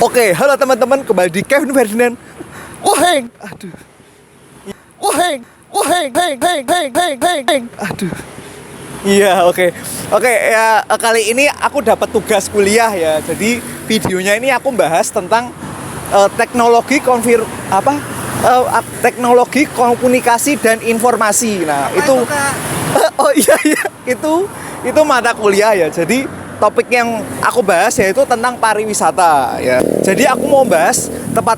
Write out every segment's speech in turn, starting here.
Oke, halo teman-teman, kembali di Kevin Ferdinand. Waheng, aduh. Waheng, waheng, heng, heng, heng, heng, heng, heng. Aduh. Iya, oke, ya kali ini aku dapat tugas kuliah ya. Jadi videonya ini aku bahas tentang teknologi teknologi komunikasi dan informasi. Nah, itu oh iya, itu mata kuliah ya. Jadi topik yang aku bahas yaitu tentang pariwisata ya. Jadi aku mau bahas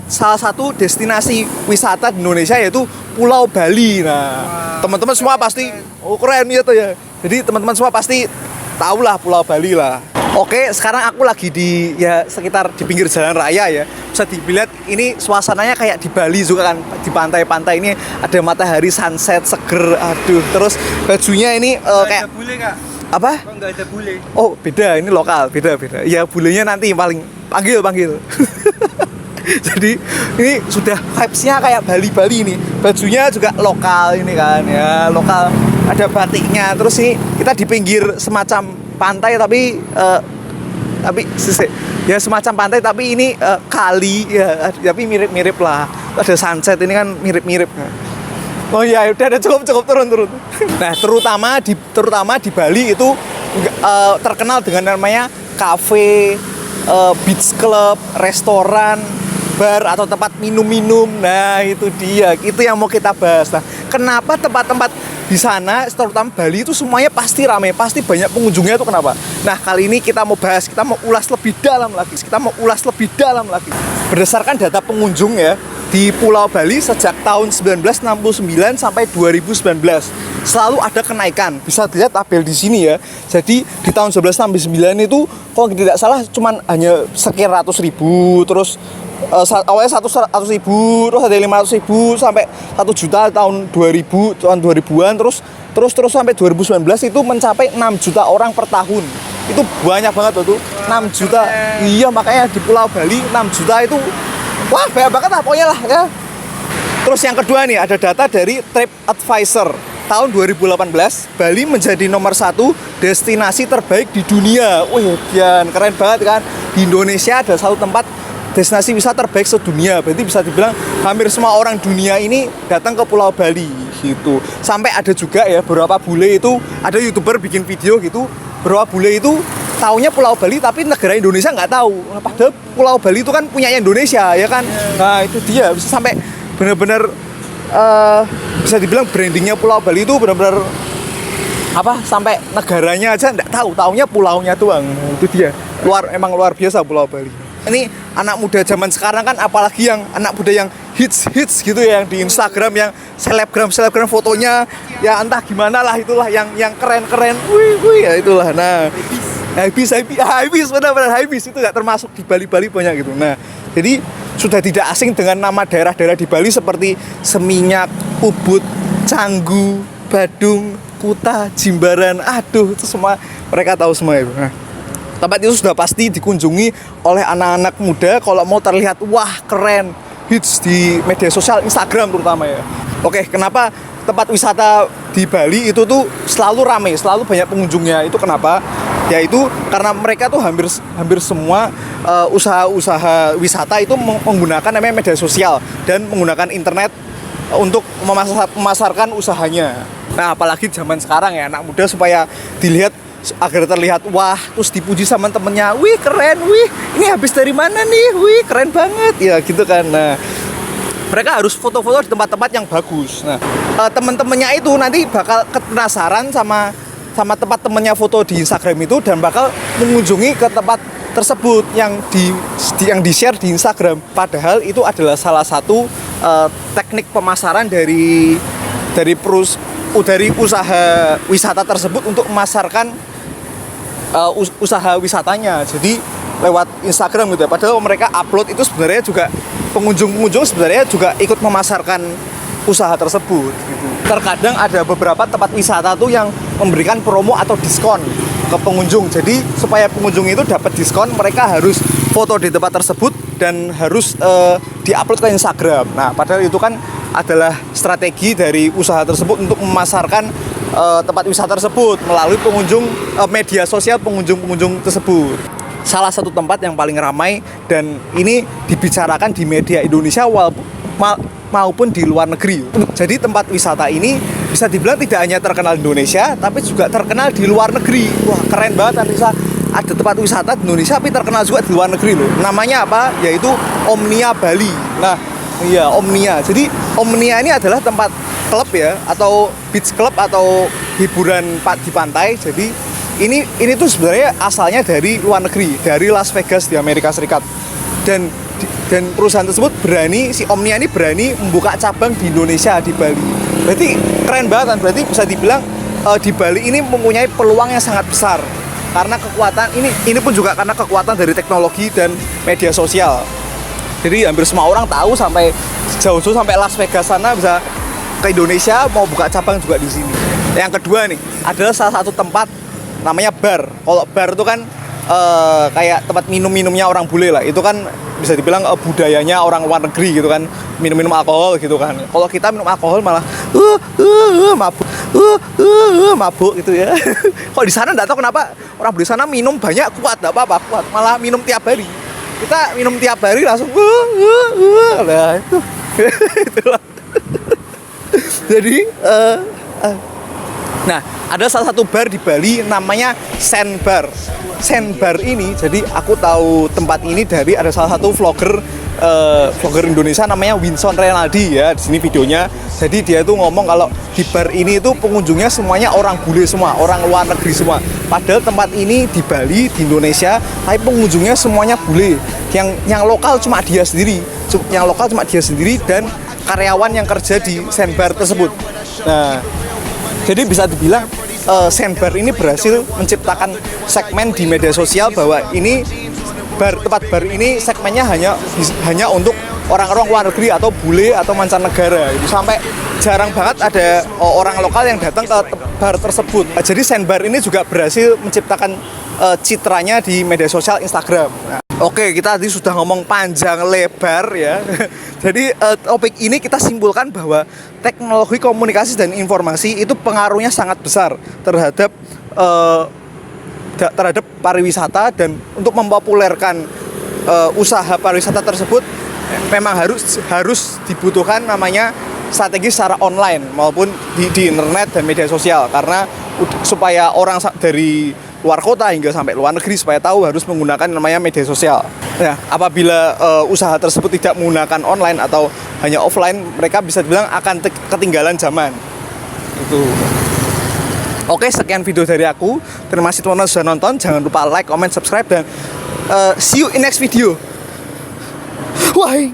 salah satu destinasi wisata di Indonesia yaitu Pulau Bali. Nah, teman-teman semua pasti keren gitu ya. Jadi teman-teman semua pasti tahulah Pulau Bali lah. Oke, sekarang aku lagi di sekitar di pinggir jalan raya ya. Bisa dilihat ini suasananya kayak di Bali juga kan, di pantai-pantai ini ada matahari sunset seger. Aduh, terus bajunya ini kayak bule, Kak. Apa? Kok nggak ada bule? Oh, beda, ini lokal, beda. Ya, bulenya nanti panggil. Jadi ini sudah vibes-nya kayak Bali-Bali ini. Bajunya juga lokal ini kan, ya lokal. Ada batiknya. Terus ini kita di pinggir semacam pantai tapi ya semacam pantai tapi ini kali ya, tapi mirip-mirip lah. Ada sunset ini kan mirip-mirip. Oh iya, udah cukup turun. Nah, terutama di Bali itu terkenal dengan namanya kafe, beach club, restoran, bar atau tempat minum-minum. Nah, itu dia. Itu yang mau kita bahas. Nah, kenapa tempat-tempat di sana, terutama Bali itu semuanya pasti ramai, pasti banyak pengunjungnya itu kenapa? Nah, kali ini kita mau bahas, kita mau ulas lebih dalam lagi. Berdasarkan data pengunjung ya, di Pulau Bali sejak tahun 1969 sampai 2019 selalu ada kenaikan. Bisa dilihat tabel di sini ya. Jadi di tahun 1969 itu kalau tidak salah cuman hanya sekian ratus ribu, terus awalnya 100 ribu, terus ada 500 ribu sampai 1 juta tahun 2000-an, terus sampai 2019 itu mencapai 6 juta orang per tahun. Itu banyak banget tuh, 6 juta. Iya, makanya di Pulau Bali 6 juta itu wah, banyak banget lah pokoknya lah ya. Terus yang kedua nih, ada data dari TripAdvisor. Tahun 2018, Bali menjadi nomor 1 destinasi terbaik di dunia. Wih, keren banget kan. Di Indonesia ada satu tempat destinasi wisata terbaik sedunia. Berarti bisa dibilang hampir semua orang dunia ini datang ke Pulau Bali gitu. Sampai ada juga ya beberapa bule itu, ada YouTuber bikin video gitu, beberapa bule itu taunya Pulau Bali tapi negara Indonesia nggak tahu. Padahal Pulau Bali itu kan punyanya Indonesia ya kan. Nah, itu dia bisa sampai benar-benar bisa dibilang brandingnya Pulau Bali itu benar-benar sampai negaranya aja nggak tahu, taunya pulaunya doang. Itu dia. Emang luar biasa Pulau Bali. Ini anak muda zaman sekarang kan, apalagi yang anak muda yang hits gitu ya, yang di Instagram yang selebgram fotonya ya entah gimana lah, itulah yang keren wih ya itulah. Nah, Habis benar-benar habis itu nggak termasuk di Bali banyak gitu. Nah, jadi sudah tidak asing dengan nama daerah-daerah di Bali seperti Seminyak, Ubud, Canggu, Badung, Kuta, Jimbaran. Aduh, itu semua mereka tahu semua itu. Nah, tempat itu sudah pasti dikunjungi oleh anak-anak muda kalau mau terlihat wah keren, hits di media sosial Instagram terutama ya. Oke, kenapa tempat wisata di Bali itu tuh selalu ramai, selalu banyak pengunjungnya? Itu kenapa? Yaitu karena mereka tuh hampir semua usaha-usaha wisata itu menggunakan namanya media sosial dan menggunakan internet untuk memasarkan usahanya. Nah, apalagi zaman sekarang ya, anak muda supaya dilihat agar terlihat wah, terus dipuji sama temennya, wih keren, wih ini habis dari mana nih, wih keren banget ya gitu kan. Nah, mereka harus foto-foto di tempat-tempat yang bagus. Nah, teman-temannya itu nanti bakal penasaran sama tempat temennya foto di Instagram itu dan bakal mengunjungi ke tempat tersebut yang di-share di Instagram. Padahal itu adalah salah satu teknik pemasaran dari usaha wisata tersebut untuk memasarkan usaha wisatanya. Jadi lewat Instagram gitu ya. Padahal mereka upload itu sebenarnya juga pengunjung sebenarnya juga ikut memasarkan usaha tersebut gitu. Terkadang ada beberapa tempat wisata tuh yang memberikan promo atau diskon ke pengunjung. Jadi supaya pengunjung itu dapat diskon, mereka harus foto di tempat tersebut dan harus diupload ke Instagram. Nah, padahal itu kan adalah strategi dari usaha tersebut untuk memasarkan tempat wisata tersebut melalui media sosial pengunjung tersebut. salah satu tempat yang paling ramai dan ini dibicarakan di media Indonesia maupun di luar negeri. Jadi tempat wisata ini bisa dibilang tidak hanya terkenal di Indonesia, tapi juga terkenal di luar negeri. Wah, keren banget kan, bisa ada tempat wisata di Indonesia tapi terkenal juga di luar negeri loh. Namanya apa? Yaitu Omnia Bali. Nah, iya, Omnia. Jadi Omnia ini adalah tempat klub ya, atau beach club atau hiburan di pantai. Jadi ini tuh sebenarnya asalnya dari luar negeri, dari Las Vegas di Amerika Serikat. Dan perusahaan tersebut si Omnia ini berani membuka cabang di Indonesia, di Bali. Berarti keren banget kan? Berarti bisa dibilang di Bali ini mempunyai peluang yang sangat besar. Karena kekuatan ini pun juga karena kekuatan dari teknologi dan media sosial. Jadi hampir semua orang tahu sampai jauh-jauh sampai Las Vegas sana bisa ke Indonesia mau buka cabang juga di sini. Yang kedua nih adalah salah satu tempat namanya bar. Kalau bar itu kan kayak tempat minum-minumnya orang bule lah. Itu kan bisa dibilang budayanya orang luar negeri gitu kan, minum-minum alkohol gitu kan. Kalau kita minum alkohol malah mabuk gitu ya. Kalau di sana nggak tahu kenapa orang di sana minum banyak kuat, nggak apa-apa kuat, malah minum tiap hari. Kita minum tiap hari langsung nah itu itulah. Jadi nah ada salah satu bar di Bali namanya Sandbar. Sandbar ini, jadi aku tahu tempat ini dari ada salah satu vlogger Indonesia namanya Winson Renaldi ya, di sini videonya. Jadi dia itu ngomong kalau di bar ini itu pengunjungnya semuanya orang bule semua, orang luar negeri semua. Padahal tempat ini di Bali, di Indonesia, tapi pengunjungnya semuanya bule. Yang lokal cuma dia sendiri. Yang lokal cuma dia sendiri dan karyawan yang kerja di Sandbar tersebut. Nah, jadi bisa dibilang Sandbar ini berhasil menciptakan segmen di media sosial bahwa ini tempat bar ini segmennya hanya untuk orang-orang luar negeri atau bule atau mancanegara. Itu sampai jarang banget ada orang lokal yang datang ke bar tersebut. Jadi Sandbar ini juga berhasil menciptakan citranya di media sosial Instagram. Nah, oke, kita tadi sudah ngomong panjang lebar ya. Jadi topik ini kita simpulkan bahwa teknologi komunikasi dan informasi itu pengaruhnya sangat besar terhadap pariwisata, dan untuk mempopulerkan usaha pariwisata tersebut memang harus dibutuhkan namanya strategi secara online maupun di internet dan media sosial, karena supaya orang dari luar kota hingga sampai luar negeri supaya tahu harus menggunakan namanya media sosial. Nah, apabila usaha tersebut tidak menggunakan online atau hanya offline, mereka bisa bilang akan ketinggalan zaman. Itu. Oke, sekian video dari aku. Terima kasih teman-teman sudah nonton. Jangan lupa like, comment, subscribe, dan see you in next video. Wahai.